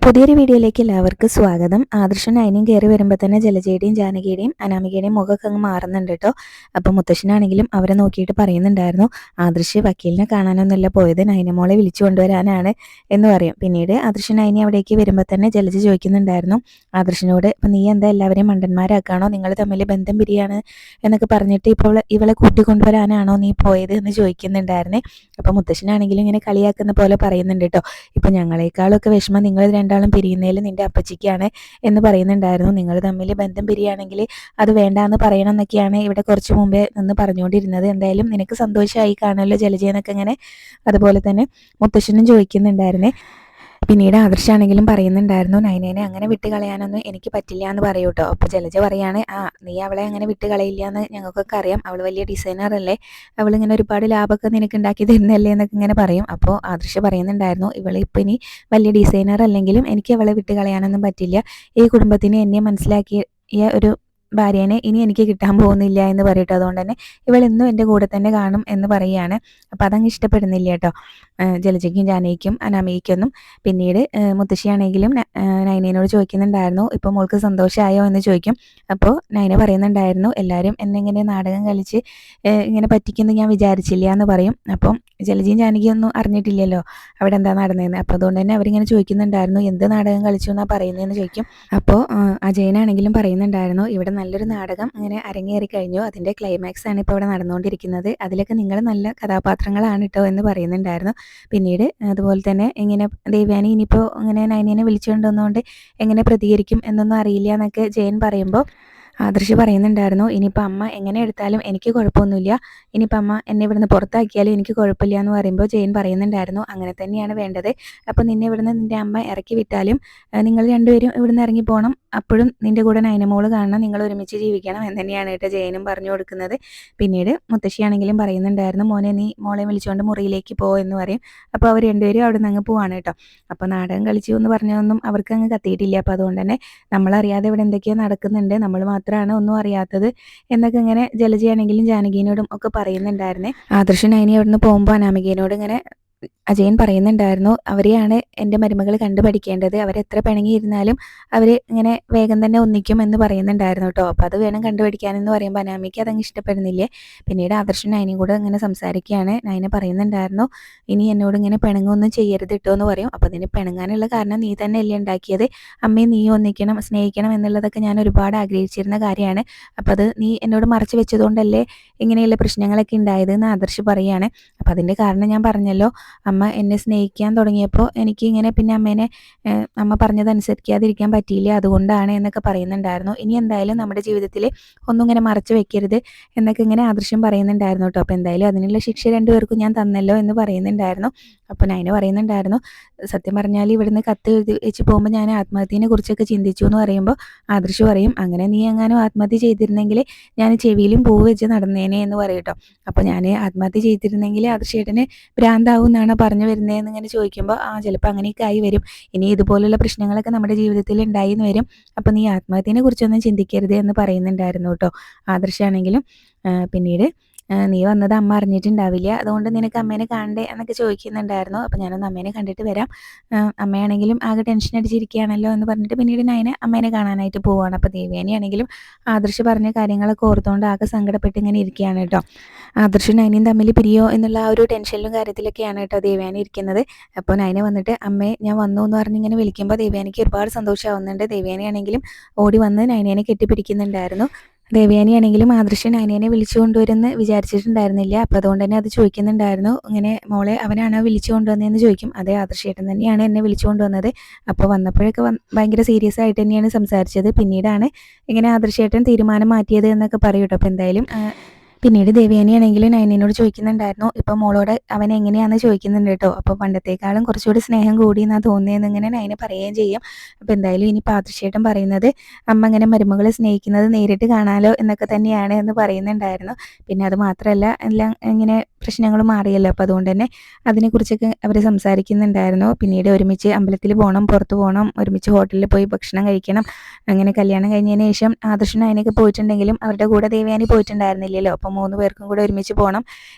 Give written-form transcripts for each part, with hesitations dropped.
പുതിയൊരു വീഡിയോയിലേക്ക് എല്ലാവർക്കും സ്വാഗതം. ആദർശൻ നയനിയും കയറി വരുമ്പോൾ തന്നെ ജലജയുടെയും ജാനകിയുടെയും അനാമികയുടെയും മുഖമൊക്കെ അങ്ങ് മാറുന്നുണ്ട് കേട്ടോ. അപ്പം മുത്തശ്ശനാണെങ്കിലും അവരെ നോക്കിയിട്ട് പറയുന്നുണ്ടായിരുന്നു, ആദർശ് വക്കീലിനെ കാണാനൊന്നുമല്ല പോയത്, നയനമോളെ വിളിച്ചു കൊണ്ടുവരാനാണ് എന്ന് പറയും. പിന്നീട് ആദർശൻ നയനി അവിടേക്ക് വരുമ്പോൾ തന്നെ ജലജ ചോദിക്കുന്നുണ്ടായിരുന്നു ആദർശനോട്, അപ്പം നീ എന്താ എല്ലാവരെയും മണ്ടന്മാരാക്കാണോ, നിങ്ങൾ തമ്മിൽ ബന്ധം പിരിയാണ് എന്നൊക്കെ പറഞ്ഞിട്ട് ഇപ്പോൾ ഇവളെ കൂട്ടിക്കൊണ്ടുവരാനാണോ നീ പോയത് എന്ന് ചോദിക്കുന്നുണ്ടായിരുന്നേ. അപ്പം മുത്തശ്ശനാണെങ്കിലും ഇങ്ങനെ കളിയാക്കുന്ന പോലെ പറയുന്നുണ്ട് കേട്ടോ, ഇപ്പം ഞങ്ങളെക്കാളൊക്കെ വിഷമം നിങ്ങൾ രണ്ടാളും പിരിയുന്നതിൽ നിന്റെ അപ്പച്ചിക്കാണ് എന്ന് പറയുന്നുണ്ടായിരുന്നു. നിങ്ങൾ തമ്മിൽ ബന്ധം പിരിയാണെങ്കിൽ അത് വേണ്ടാന്ന് പറയണം എന്നൊക്കെയാണ് ഇവിടെ കുറച്ച് മുമ്പേ നിന്ന് പറഞ്ഞുകൊണ്ടിരുന്നത്. എന്തായാലും നിനക്ക് സന്തോഷമായി കാണുമല്ലോ ജലജയെന്നൊക്കെ ഇങ്ങനെ അതുപോലെ തന്നെ മുത്തശ്ശനും ചോദിക്കുന്നുണ്ടായിരുന്നേ. പിന്നീട് ആദർശാണെങ്കിലും പറയുന്നുണ്ടായിരുന്നു, നൈനേനെ അങ്ങനെ വിട്ട് കളയാനൊന്നും എനിക്ക് പറ്റില്ല എന്ന് പറയൂ കേട്ടോ. അപ്പോൾ ജലജ പറയാണ്, നീ അവളെ അങ്ങനെ വിട്ട് കളയില്ല എന്ന് ഞങ്ങൾക്കൊക്കെ അറിയാം, അവൾ വലിയ ഡിസൈനർ അല്ലേ, അവളിങ്ങനെ ഒരുപാട് ലാഭമൊക്കെ നിനക്ക് ഉണ്ടാക്കി തരുന്നല്ലേ എന്നൊക്കെ ഇങ്ങനെ പറയും. അപ്പോൾ ആദർശ പറയുന്നുണ്ടായിരുന്നു, ഇവളിപ്പോൾ ഇനി വലിയ ഡിസൈനർ അല്ലെങ്കിലും എനിക്ക് അവളെ വിട്ട് കളയാനൊന്നും പറ്റില്ല, ഈ കുടുംബത്തിന് എന്നെ മനസ്സിലാക്കിയ ഒരു ഭാര്യേനെ ഇനി എനിക്ക് കിട്ടാൻ പോകുന്നില്ല എന്ന് പറയട്ടോ. അതുകൊണ്ട് തന്നെ ഇവളെന്നും എൻ്റെ കൂടെ തന്നെ കാണും എന്ന് പറയുകയാണ്. അപ്പം അതങ്ങ് ഇഷ്ടപ്പെടുന്നില്ല കേട്ടോ ജലജയ്ക്കും ജാനകിക്കും അനാമികയ്ക്കൊന്നും. പിന്നീട് മുത്തശ്ശിയാണെങ്കിലും നൈനയോട് ചോദിക്കുന്നുണ്ടായിരുന്നു, ഇപ്പോൾ മോൾക്ക് സന്തോഷമായോ എന്ന് ചോദിക്കും. അപ്പോൾ നൈന പറയുന്നുണ്ടായിരുന്നു, എല്ലാവരും എന്നെ ഇങ്ങനെ നാടകം കളിച്ച് ഇങ്ങനെ പറ്റിക്കുന്നു ഞാൻ വിചാരിച്ചില്ല എന്ന് പറയും. അപ്പം ജലജയും ജാനകിയും ഒന്നും അറിഞ്ഞിട്ടില്ലല്ലോ അവിടെ എന്താ നടന്നതെന്ന്. അപ്പോൾ അതുകൊണ്ട് തന്നെ അവരിങ്ങനെ ചോദിക്കുന്നുണ്ടായിരുന്നു, എന്ത് നാടകം കളിച്ചു എന്നാണ് പറയുന്നതെന്ന് ചോദിക്കും. അപ്പോൾ അജയനാണെങ്കിലും പറയുന്നുണ്ടായിരുന്നു, ഇവിടെ നല്ലൊരു നാടകം ഇങ്ങനെ അരങ്ങേറി കഴിഞ്ഞു, അതിൻ്റെ ക്ലൈമാക്സ് ആണ് ഇപ്പോൾ ഇവിടെ നടന്നുകൊണ്ടിരിക്കുന്നത്, അതിലൊക്കെ നിങ്ങൾ നല്ല കഥാപാത്രങ്ങളാണ് കേട്ടോ എന്ന് പറയുന്നുണ്ടായിരുന്നു. പിന്നീട് അതുപോലെ തന്നെ ഇങ്ങനെ ദേവയാനി ഇനിയിപ്പോൾ ഇങ്ങനെ നൈനേനെ വിളിച്ചുകൊണ്ട് വന്നുകൊണ്ട് എങ്ങനെ പ്രതികരിക്കും എന്നൊന്നും അറിയില്ല എന്നൊക്കെ ജയൻ പറയുമ്പോൾ ആദർശ് പറയുന്നുണ്ടായിരുന്നു, ഇനിയിപ്പോൾ അമ്മ എങ്ങനെ എടുത്താലും എനിക്ക് കുഴപ്പമൊന്നുമില്ല, ഇനിയിപ്പോൾ അമ്മ എന്നെ ഇവിടുന്ന് പുറത്താക്കിയാലും എനിക്ക് കുഴപ്പമില്ല എന്ന് പറയുമ്പോൾ ജയൻ പറയുന്നുണ്ടായിരുന്നു, അങ്ങനെ തന്നെയാണ് വേണ്ടത്, അപ്പോൾ നിന്നെ ഇവിടുന്ന് നിൻ്റെ അമ്മ ഇറക്കി വിട്ടാലും നിങ്ങൾ രണ്ടുപേരും ഇവിടുന്ന് ഇറങ്ങി പോകണം, അപ്പോഴും നിൻ്റെ കൂടെ നൈനമോള് കാണണം, നിങ്ങൾ ഒരുമിച്ച് ജീവിക്കണം എന്ന് തന്നെയാണ് കേട്ടോ ജയനും പറഞ്ഞു കൊടുക്കുന്നത്. പിന്നീട് മുത്തശ്ശിയാണെങ്കിലും പറയുന്നുണ്ടായിരുന്നു, മോനെ നീ മോളെ വിളിച്ചുകൊണ്ട് മുറിയിലേക്ക് പോ എന്ന് പറയും. അപ്പോൾ അവർ രണ്ടുപേരും അവിടെ നിന്ന് അങ്ങ് പോവാണ് കേട്ടോ. അപ്പോൾ നാടകം കളിച്ചു എന്ന് പറഞ്ഞതൊന്നും അവർക്ക് അങ്ങ് കത്തിയിട്ടില്ല. അപ്പോൾ അതുകൊണ്ട് തന്നെ നമ്മളറിയാതെ ഇവിടെ എന്തൊക്കെയോ നടക്കുന്നുണ്ട്, നമ്മൾ മാത്രമാണ് ഒന്നും അറിയാത്തത് എന്നൊക്കെ ഇങ്ങനെ ജലജയാണെങ്കിലും ജാനകിനോടും ഒക്കെ പറയുന്നുണ്ടായിരുന്നേ. ആദർശൻ നൈനി അവിടുന്ന് പോകുമ്പോൾ അനാമികയോട് ഇങ്ങനെ അജയൻ പറയുന്നുണ്ടായിരുന്നു, അവരെയാണ് എൻ്റെ മരുമകൾ കണ്ടുപഠിക്കേണ്ടത്, അവരെത്ര പിണങ്ങിയിരുന്നാലും അവർ ഇങ്ങനെ വേഗം തന്നെ ഒന്നിക്കും എന്ന് പറയുന്നുണ്ടായിരുന്നു കേട്ടോ. അപ്പോൾ അത് വേണം കണ്ടുപഠിക്കാനെന്ന് പറയുമ്പോൾ അനാമിക്ക് അതങ്ങ് ഇഷ്ടപ്പെടുന്നില്ലേ. പിന്നീട് ആദർശൻ നൈനയും കൂടെ ഇങ്ങനെ സംസാരിക്കുകയാണ്. നൈന പറയുന്നുണ്ടായിരുന്നു, ഇനി എന്നോട് ഇങ്ങനെ പിണങ്ങൊന്നും ചെയ്യരുത് കേട്ടോ എന്ന് പറയും. അപ്പോൾ അതിന് പിണങ്ങാനുള്ള കാരണം നീ തന്നെ അല്ലേ ഉണ്ടാക്കിയത്, അമ്മയെ നീ ഒന്നിക്കണം സ്നേഹിക്കണം എന്നുള്ളതൊക്കെ ഞാൻ ഒരുപാട് ആഗ്രഹിച്ചിരുന്ന കാര്യമാണ്, അപ്പോൾ അത് നീ എന്നോട് മറച്ചു വെച്ചതുകൊണ്ടല്ലേ ഇങ്ങനെയുള്ള പ്രശ്നങ്ങളൊക്കെ ഉണ്ടായത് എന്ന് ആദർശ് പറയുകയാണ്. അപ്പോൾ അതിൻ്റെ കാരണം ഞാൻ പറഞ്ഞല്ലോ, അമ്മ എന്നെ സ്നേഹിക്കാൻ തുടങ്ങിയപ്പോൾ എനിക്ക് ഇങ്ങനെ പിന്നെ അമ്മേനെ അമ്മ പറഞ്ഞതനുസരിക്കാതിരിക്കാൻ പറ്റിയില്ല, അതുകൊണ്ടാണ് എന്നൊക്കെ പറയുന്നുണ്ടായിരുന്നു. ഇനി എന്തായാലും നമ്മുടെ ജീവിതത്തിൽ ഒന്നും ഇങ്ങനെ മറച്ചു വെക്കരുത് എന്നൊക്കെ ഇങ്ങനെ ആദർശം പറയുന്നുണ്ടായിരുന്നു കേട്ടോ. അപ്പോൾ എന്തായാലും അതിനുള്ള ശിക്ഷ രണ്ടുപേർക്കും ഞാൻ തന്നല്ലോ എന്ന് പറയുന്നുണ്ടായിരുന്നു. അപ്പോൾ നൈന പറയുന്നുണ്ടായിരുന്നു, സത്യം പറഞ്ഞാൽ ഇവിടുന്ന് കത്ത് എഴുതി വെച്ച് പോകുമ്പോൾ ഞാൻ ആത്മഹത്യനെ കുറിച്ചൊക്കെ ചിന്തിച്ചു എന്ന് പറയുമ്പോൾ ആദർശ് പറയും, അങ്ങനെ നീ എങ്ങാനും ആത്മഹത്യ ചെയ്തിരുന്നെങ്കിൽ ഞാൻ ചെവിയിലും പൂവ് വെച്ച് നടന്നേനെ എന്ന് പറയും കേട്ടോ. അപ്പോൾ ഞാൻ ആത്മഹത്യ ചെയ്തിരുന്നെങ്കിൽ ആദർശേട്ടന് ഭ്രാന്താവും എന്നാണ് പറഞ്ഞു വരുന്നതെന്ന് ഇങ്ങനെ ചോദിക്കുമ്പോൾ ചിലപ്പോൾ അങ്ങനെയൊക്കെ ആയി വരും, ഇനി ഇതുപോലുള്ള പ്രശ്നങ്ങളൊക്കെ നമ്മുടെ ജീവിതത്തിൽ ഉണ്ടായി എന്ന് വരും, അപ്പോൾ നീ ആത്മഹത്യനെ കുറിച്ചൊന്നും ചിന്തിക്കരുത് എന്ന് പറയുന്നുണ്ടായിരുന്നു കേട്ടോ ആദർശാണെങ്കിലും. പിന്നീട് നീ വന്നത് അമ്മ അറിഞ്ഞിട്ടുണ്ടാവില്ല, അതുകൊണ്ട് നിനക്ക് അമ്മേനെ കാണണ്ടേ എന്നൊക്കെ ചോദിക്കുന്നുണ്ടായിരുന്നു. അപ്പോൾ ഞാനൊന്ന് അമ്മേനെ കണ്ടിട്ട് വരാം, അമ്മയാണെങ്കിലും ആകെ ടെൻഷൻ അടിച്ചിരിക്കുകയാണല്ലോ എന്ന് പറഞ്ഞിട്ട് പിന്നീട് നൈന അമ്മേനെ കാണാനായിട്ട് പോവുകയാണ്. അപ്പോൾ ദേവയാനിയാണെങ്കിലും ആദർശ് പറഞ്ഞ കാര്യങ്ങളൊക്കെ ഓർത്തുകൊണ്ട് ആകെ സങ്കടപ്പെട്ട് ഇങ്ങനെ ഇരിക്കുകയാണ് കേട്ടോ. ആദർശും നൈനയും തമ്മിൽ പിരിയോ എന്നുള്ള ആ ഒരു ടെൻഷനിലും കാര്യത്തിലൊക്കെയാണ് കേട്ടോ ദേവയാനി ഇരിക്കുന്നത്. അപ്പോൾ നൈന വന്നിട്ട് അമ്മേ ഞാൻ വന്നു എന്ന് പറഞ്ഞ് ഇങ്ങനെ വിളിക്കുമ്പോൾ ദേവയാനിക്ക് ഒരുപാട് സന്തോഷമാവുന്നുണ്ട്. ദേവയാനിയാണെങ്കിലും ഓടി വന്ന് നൈനേനെ കെട്ടിപ്പിടിക്കുന്നുണ്ടായിരുന്നു. ദേവയാനിയാണെങ്കിലും ആദർശൻ നൈനേനെ വിളിച്ചു കൊണ്ടുവരുമെന്ന് വിചാരിച്ചിട്ടുണ്ടായിരുന്നില്ല. അപ്പോൾ അതുകൊണ്ട് തന്നെ അത് ചോദിക്കുന്നുണ്ടായിരുന്നു, ഇങ്ങനെ മോളെ അവനാണോ വിളിച്ചു കൊണ്ടുവന്നതെന്ന് ചോദിക്കും. അതേ, ആദർശേട്ടൻ തന്നെയാണ് എന്നെ വിളിച്ചു കൊണ്ടുവന്നത്. അപ്പോൾ വന്നപ്പോഴൊക്കെ ഭയങ്കര സീരിയസ് ആയിട്ട് തന്നെയാണ് സംസാരിച്ചത്, പിന്നീടാണ് ഇങ്ങനെ ആദർശേട്ടൻ തീരുമാനം മാറ്റിയത് എന്നൊക്കെ പറയും കേട്ടോ. അപ്പോൾ എന്തായാലും പിന്നീട് ദേവയാനിയാണെങ്കിലും നൈനയോട് ചോദിക്കുന്നുണ്ടായിരുന്നു, ഇപ്പോൾ മോളോട് അവൻ എങ്ങനെയാണെന്ന് ചോദിക്കുന്നുണ്ട് കേട്ടോ. അപ്പോൾ പണ്ടത്തേക്കാളും കുറച്ചുകൂടി സ്നേഹം കൂടി എന്നാണ് തോന്നിയതെന്ന് ഇങ്ങനെ നൈന പറയുകയും ചെയ്യും. അപ്പോൾ എന്തായാലും ഇനി ആദർശേട്ടൻ പറയുന്നത് അമ്മ ഇങ്ങനെ മരുമകളെ സ്നേഹിക്കുന്നത് നേരിട്ട് കാണാലോ എന്നൊക്കെ തന്നെയാണ് എന്ന് പറയുന്നുണ്ടായിരുന്നു. പിന്നെ അത് മാത്രമല്ല എല്ലാം ഇങ്ങനെ പ്രശ്നങ്ങളും മാറിയല്ലോ. അപ്പോൾ അതുകൊണ്ട് തന്നെ അതിനെക്കുറിച്ചൊക്കെ അവർ സംസാരിക്കുന്നുണ്ടായിരുന്നു. പിന്നീട് ഒരുമിച്ച് അമ്പലത്തിൽ പോകണം, പുറത്ത് പോകണം, ഒരുമിച്ച് ഹോട്ടലിൽ പോയി ഭക്ഷണം കഴിക്കണം. അങ്ങനെ കല്യാണം കഴിഞ്ഞതിന് ശേഷം ആദർശനും അതിനൊക്കെ പോയിട്ടുണ്ടെങ്കിലും അവരുടെ കൂടെ ദേവയാനി പോയിട്ടുണ്ടായിരുന്നില്ലല്ലോ. അപ്പോൾ 3 പേർക്കും കൂടെ ഒരുമിച്ച് പോകണം,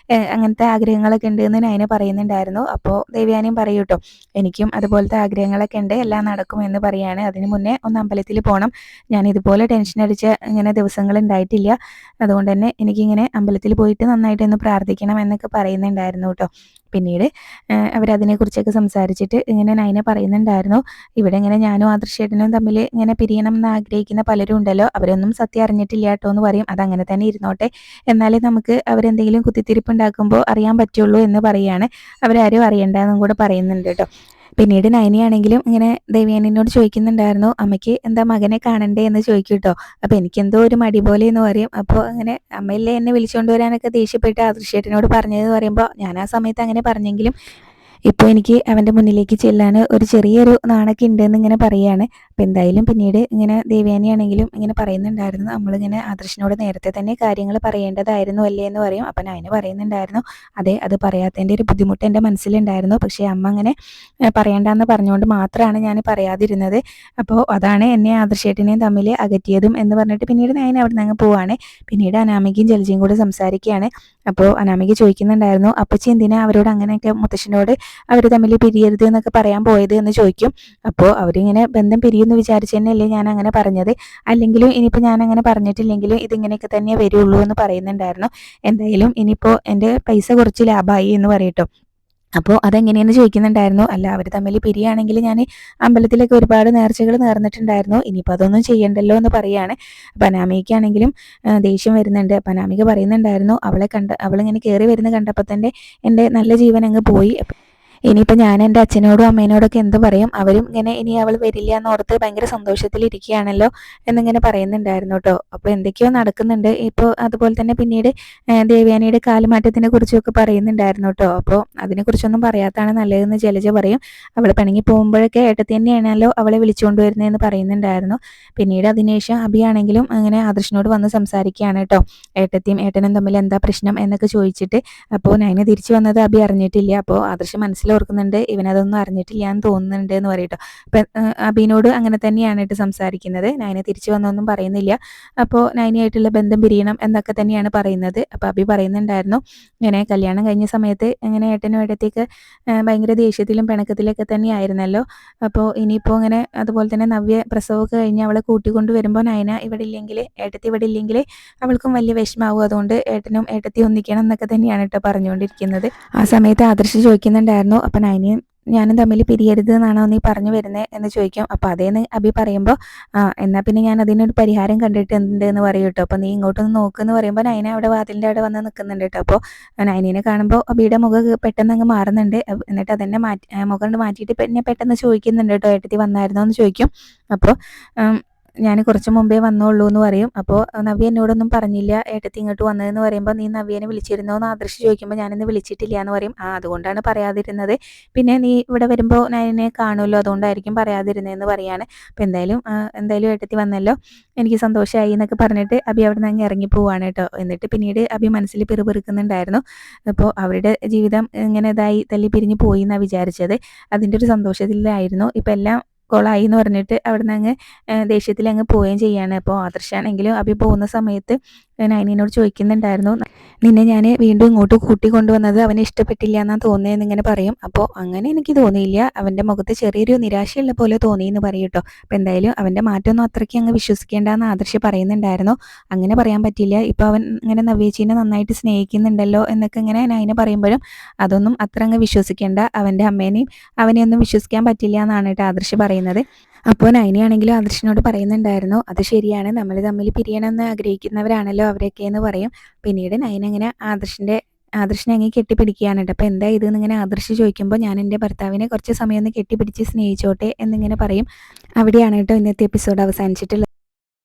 അങ്ങനത്തെ ആഗ്രഹങ്ങളൊക്കെ ഉണ്ട് എന്ന് നയന പറയുന്നുണ്ടായിരുന്നു. അപ്പോൾ ദേവയാനിയും പറയൂ കേട്ടോ, എനിക്കും അതുപോലത്തെ ആഗ്രഹങ്ങളൊക്കെ ഉണ്ട്, എല്ലാം നടക്കും എന്ന് പറയാണ്. അതിന് മുന്നേ ഒന്ന് അമ്പലത്തിൽ പോകണം, ഞാൻ ഇതുപോലെ ടെൻഷൻ അടിച്ച ഇങ്ങനെ ദിവസങ്ങൾ ഉണ്ടായിട്ടില്ല, അതുകൊണ്ട് തന്നെ എനിക്കിങ്ങനെ അമ്പലത്തിൽ പോയിട്ട് നന്നായിട്ടൊന്ന് പ്രാർത്ഥിക്കണം എന്നൊക്കെ പറയുന്നുണ്ടായിരുന്നു കേട്ടോ. പിന്നീട് അവരതിനെക്കുറിച്ചൊക്കെ സംസാരിച്ചിട്ട് ഇങ്ങനെ നയന പറയുന്നുണ്ടായിരുന്നു, ഇവിടെ ഇങ്ങനെ ഞാനും ആദർശേട്ടനും തമ്മിൽ ഇങ്ങനെ പിരിയണം എന്ന് ആഗ്രഹിക്കുന്ന പലരും ഉണ്ടല്ലോ, അവരൊന്നും സത്യം അറിഞ്ഞിട്ടില്ല കേട്ടോ എന്ന് പറയും. അതങ്ങനെ തന്നെ ഇരുന്നോട്ടെ, എന്നാലേ നമുക്ക് അവരെന്തെങ്കിലും കുത്തിത്തിരിപ്പ് ഉണ്ടാക്കുമ്പോൾ അറിയാൻ പറ്റുള്ളൂ എന്ന് പറയാണ്. അവരാരും അറിയണ്ടെന്നും കൂടെ പറയുന്നുണ്ട് കേട്ടോ. പിന്നീട് നയനിയാണെങ്കിലും ഇങ്ങനെ ദേവയാനിയോട് ചോദിക്കുന്നുണ്ടായിരുന്നു, അമ്മയ്ക്ക് എന്താ മകനെ കാണണ്ടേ എന്ന് ചോദിക്കും കേട്ടോ. അപ്പോൾ എനിക്കെന്തോ ഒരു മടി പോലെ എന്ന് പറയും. അപ്പോൾ അങ്ങനെ അമ്മയില്ലേ എന്നെ വിളിച്ചുകൊണ്ട് വരാനൊക്കെ ദേഷ്യപ്പെട്ട് ആദർശേട്ടനോട് പറഞ്ഞതെന്ന് പറയുമ്പോൾ ഞാൻ ആ സമയത്ത് അങ്ങനെ പറഞ്ഞെങ്കിലും ഇപ്പോൾ എനിക്ക് അവൻ്റെ മുന്നിലേക്ക് ചെല്ലാൻ ഒരു ചെറിയൊരു നാണൊക്കെ ഉണ്ടെന്ന് ഇങ്ങനെ പറയുകയാണ്. അപ്പോൾ എന്തായാലും പിന്നീട് ഇങ്ങനെ ദേവയാനിയാണെങ്കിലും ഇങ്ങനെ പറയുന്നുണ്ടായിരുന്നു, നമ്മളിങ്ങനെ ആദർശിനോട് നേരത്തെ തന്നെ കാര്യങ്ങൾ പറയേണ്ടതായിരുന്നു അല്ലേ എന്ന് പറയും. അപ്പം നയന പറയുന്നുണ്ടായിരുന്നു, അതെ, അത് പറയാത്തതിൻ്റെ ഒരു ബുദ്ധിമുട്ട് എൻ്റെ മനസ്സിലുണ്ടായിരുന്നു, പക്ഷേ അമ്മ അങ്ങനെ പറയേണ്ടെന്ന് പറഞ്ഞുകൊണ്ട് മാത്രമാണ് ഞാൻ പറയാതിരുന്നത്. അപ്പോൾ അതാണ് എന്നെ ആദർശേട്ടനെയും തമ്മിൽ അകറ്റിയതും എന്ന് പറഞ്ഞിട്ട് പിന്നീട് നയന അവിടെ നിന്ന് അങ്ങ് പോവാണ്. പിന്നീട് അനാമികയും ജലജയും കൂടെ സംസാരിക്കുകയാണ്. അപ്പോൾ അനാമിക ചോദിക്കുന്നുണ്ടായിരുന്നു, അപ്പച്ചി എന്തിനാ അവരോട് അങ്ങനെയൊക്കെ മുത്തശ്ശനോട് അവർ തമ്മിൽ പിരിയരുത് എന്നൊക്കെ പറയാൻ പോയത് എന്ന് ചോദിക്കും. അപ്പോൾ അവരിങ്ങനെ ബന്ധം പിരിയുമെന്ന് വിചാരിച്ചു തന്നെയല്ലേ ഞാൻ അങ്ങനെ പറഞ്ഞത്, അല്ലെങ്കിലും ഇനിയിപ്പോൾ ഞാൻ അങ്ങനെ പറഞ്ഞിട്ടില്ലെങ്കിലും ഇതിങ്ങനെയൊക്കെ തന്നെ വരുള്ളൂ എന്ന് പറയുന്നുണ്ടായിരുന്നു. എന്തായാലും ഇനിയിപ്പോൾ എൻ്റെ പൈസ കുറച്ച് ലാഭമായി എന്ന് പറയട്ടോ. അപ്പോൾ അതെങ്ങനെയെന്ന് ചോദിക്കുന്നുണ്ടായിരുന്നു. അല്ല, അവർ തമ്മിൽ പിരിയാണെങ്കിൽ ഞാൻ അമ്പലത്തിലേക്ക് ഒരുപാട് നേർച്ചകൾ നേർന്നിട്ടുണ്ടായിരുന്നു, ഇനിയിപ്പോൾ അതൊന്നും ചെയ്യണ്ടല്ലോ എന്ന് പറയാണ്. അപ്പം അനാമികയ്ക്കാണെങ്കിലും ദേഷ്യം വരുന്നുണ്ട്. അപ്പം അനാമിക പറയുന്നുണ്ടായിരുന്നു, അവളിങ്ങനെ കയറി വരുന്ന കണ്ടപ്പോൾ തന്നെ എൻ്റെ നല്ല ജീവൻ അങ്ങ് പോയി, ഇനിയിപ്പോൾ ഞാൻ എൻ്റെ അച്ഛനോടും അമ്മേനോടൊക്കെ എന്ത് പറയും, അവരും ഇങ്ങനെ ഇനി അവൾ വരില്ല എന്നോർത്ത് ഭയങ്കര സന്തോഷത്തിലിരിക്കുകയാണല്ലോ എന്നിങ്ങനെ പറയുന്നുണ്ടായിരുന്നു കേട്ടോ. അപ്പോൾ എന്തൊക്കെയോ നടക്കുന്നുണ്ട് ഇപ്പോൾ. അതുപോലെ തന്നെ പിന്നീട് ദേവയാനിയുടെ കാലുമാറ്റത്തിനെ കുറിച്ചൊക്കെ പറയുന്നുണ്ടായിരുന്നു കേട്ടോ. അപ്പോൾ അതിനെക്കുറിച്ചൊന്നും പറയാത്താണ് നല്ലതെന്ന് ജലജ പറയും. അവൾ പിണങ്ങി പോകുമ്പോഴൊക്കെ ഏട്ടത്തി തന്നെയാണല്ലോ അവളെ വിളിച്ചുകൊണ്ട് വരുന്നതെന്ന് പറയുന്നുണ്ടായിരുന്നു. പിന്നീട് അതിനുശേഷം അഭിയാണെങ്കിലും അങ്ങനെ ആദർശിനോട് വന്ന് സംസാരിക്കുകയാണ് കേട്ടോ, ഏട്ടത്തിയും ഏട്ടനും തമ്മിൽ എന്താ പ്രശ്നം എന്നൊക്കെ ചോദിച്ചിട്ട്. അപ്പോൾ നയന തിരിച്ചു വന്നത് അഭി അറിഞ്ഞിട്ടില്ല. അപ്പോൾ ആദർശ് ഓർക്കുന്നുണ്ട്, ഇവനതൊന്നും അറിഞ്ഞിട്ടില്ല എന്ന് തോന്നുന്നുണ്ട് എന്ന് പറയട്ടോ. അപ്പം അബീനോട് അങ്ങനെ തന്നെയാണ് കേട്ടോ സംസാരിക്കുന്നത്. നയന തിരിച്ചു വന്നൊന്നും പറയുന്നില്ല. അപ്പോൾ നയനയായിട്ടുള്ള ബന്ധം പിരിയണം എന്നൊക്കെ തന്നെയാണ് പറയുന്നത്. അപ്പോൾ അബി പറയുന്നുണ്ടായിരുന്നു, ഇങ്ങനെ കല്യാണം കഴിഞ്ഞ സമയത്ത് ഇങ്ങനെ ഏട്ടനും ഏട്ടത്തേക്ക് ഭയങ്കര ദേഷ്യത്തിലും പിണക്കത്തിലൊക്കെ തന്നെയായിരുന്നല്ലോ. അപ്പോൾ ഇനിയിപ്പോൾ ഇങ്ങനെ അതുപോലെ തന്നെ നവ്യ പ്രസവമൊക്കെ കഴിഞ്ഞ് അവളെ കൂട്ടിക്കൊണ്ട് വരുമ്പോൾ നയന ഇവിടെ ഇല്ലെങ്കിൽ, ഏട്ടത്തി ഇവിടെ ഇല്ലെങ്കിൽ അവൾക്കും വലിയ വിഷമാവും, അതുകൊണ്ട് ഏട്ടനും ഏട്ടത്തി ഒന്നിക്കണം എന്നൊക്കെ തന്നെയാണ് കേട്ടോ പറഞ്ഞുകൊണ്ടിരിക്കുന്നത്. ആ സമയത്ത് ആദർശ് ചോദിക്കുന്നുണ്ടായിരുന്നു, അപ്പം നയനയും ഞാനും തമ്മിൽ പിരിയരുത് എന്നാണോ നീ പറഞ്ഞു വരുന്നത് എന്ന് ചോദിക്കും. അപ്പോൾ അതേന്ന് അബി പറയുമ്പോൾ, എന്നാൽ പിന്നെ ഞാൻ അതിനൊരു പരിഹാരം കണ്ടിട്ടുണ്ട് എന്ന് പറയും കേട്ടോ. അപ്പോൾ നീ ഇങ്ങോട്ടൊന്ന് നോക്കുമെന്ന് പറയുമ്പോൾ നയന അവിടെ വാതിലിൻ്റെ അവിടെ വന്ന് നിൽക്കുന്നുണ്ട് കേട്ടോ. അപ്പോൾ നയനീനെ കാണുമ്പോൾ അബിയുടെ മുഖം പെട്ടെന്ന് അങ്ങ് മാറുന്നുണ്ട്. എന്നിട്ട് അതെന്നെ മുഖം മാറ്റിയിട്ട് പിന്നെ പെട്ടെന്ന് ചോദിക്കുന്നുണ്ട് കേട്ടോ, ഏട്ടത്തി വന്നായിരുന്നോ എന്ന് ചോദിക്കും. അപ്പോൾ ഞാൻ കുറച്ച് മുമ്പേ വന്നോളൂ എന്ന് പറയും. അപ്പോൾ നവ്യ എന്നോടൊന്നും പറഞ്ഞില്ല ഏട്ടത്തി ഇങ്ങോട്ട് വന്നതെന്ന് പറയുമ്പോൾ, നീ നവ്യനെ വിളിച്ചിരുന്നോ എന്ന് ആദർശ് ചോദിക്കുമ്പോൾ ഞാനിന്ന് വിളിച്ചിട്ടില്ല എന്ന് പറയും. അതുകൊണ്ടാണ് പറയാതിരുന്നത്, പിന്നെ നീ ഇവിടെ വരുമ്പോൾ ഞാൻ എന്നെ കാണുമല്ലോ, അതുകൊണ്ടായിരിക്കും പറയാതിരുന്നതെന്ന് പറയാണ്. അപ്പോൾ എന്തായാലും ഏട്ടത്തി വന്നല്ലോ, എനിക്ക് സന്തോഷമായി എന്നൊക്കെ പറഞ്ഞിട്ട് അബി അവിടെ നിന്ന് അങ്ങ് ഇറങ്ങി പോവാണ് കേട്ടോ. എന്നിട്ട് പിന്നീട് അബി മനസ്സിൽ പിറുപിറുക്കുന്നുണ്ടായിരുന്നു. അപ്പോൾ അവരുടെ ജീവിതം ഇങ്ങനെ ഇതായി തല്ലി പിരിഞ്ഞ് പോയി എന്നാണ് വിചാരിച്ചത്, അതിൻ്റെ ഒരു സന്തോഷത്തിലായിരുന്നു. ഇപ്പം എല്ലാം കൊളായി എന്ന് പറഞ്ഞിട്ട് അവിടെ നിന്ന് അങ്ങ് ദേഷ്യത്തിൽ അങ്ങ് പോവുകയും ചെയ്യാണ്. അപ്പോൾ ആദർശാണെങ്കിലും അഭി പോകുന്ന സമയത്ത് നയനിനോട് ചോദിക്കുന്നുണ്ടായിരുന്നു, നിന്നെ ഞാൻ വീണ്ടും ഇങ്ങോട്ട് കൂട്ടിക്കൊണ്ടുവന്നത് അവന് ഇഷ്ടപ്പെട്ടില്ല എന്നാണ് തോന്നിയെന്ന് ഇങ്ങനെ പറയും. അപ്പോൾ അങ്ങനെ എനിക്ക് തോന്നിയില്ല, അവൻ്റെ മുഖത്ത് ചെറിയൊരു നിരാശയുള്ള പോലെ തോന്നി എന്ന് പറയും കേട്ടോ. അപ്പോൾ എന്തായാലും അവൻ്റെ മാറ്റമൊന്നും അത്രയ്ക്ക് അങ്ങ് വിശ്വസിക്കേണ്ടെന്ന് ആദർശ് പറയുന്നുണ്ടായിരുന്നു. അങ്ങനെ പറയാൻ പറ്റില്ല, ഇപ്പോൾ അവൻ ഇങ്ങനെ നവ്യേച്ചീനെ നന്നായിട്ട് സ്നേഹിക്കുന്നുണ്ടല്ലോ എന്നൊക്കെ ഇങ്ങനെ നയന പറയുമ്പോഴും അതൊന്നും അത്ര അങ്ങ് വിശ്വസിക്കേണ്ട, അവൻ്റെ അമ്മേനെയും അവനെയൊന്നും വിശ്വസിക്കാൻ പറ്റില്ല എന്നാണ് കേട്ടോ ആദർശ് പറയുന്നത്. അപ്പോൾ നയനയാണെങ്കിലും ആദർശിനോട് പറയുന്നുണ്ടായിരുന്നു, അത് ശരിയാണ്, നമ്മൾ തമ്മിൽ പിരിയണമെന്ന് ആഗ്രഹിക്കുന്നവരാണല്ലോ അവരൊക്കെ എന്ന് പറയും. പിന്നീട് നയന ഇങ്ങനെ ആദർശിനെ അങ്ങ് കെട്ടിപ്പിടിക്കുകയാണ് കേട്ടോ. അപ്പോൾ എന്താ ഇതെന്ന് ഇങ്ങനെ ആദർശ് ചോദിക്കുമ്പോൾ, ഞാൻ എൻ്റെ ഭർത്താവിനെ കുറച്ച് സമയം ഒന്ന് കെട്ടിപ്പിടിച്ച് സ്നേഹിച്ചോട്ടെ എന്നിങ്ങനെ പറയും. അവിടെയാണ് കേട്ടോ ഇന്നത്തെ എപ്പിസോഡ് അവസാനിച്ചിട്ടുള്ളത്.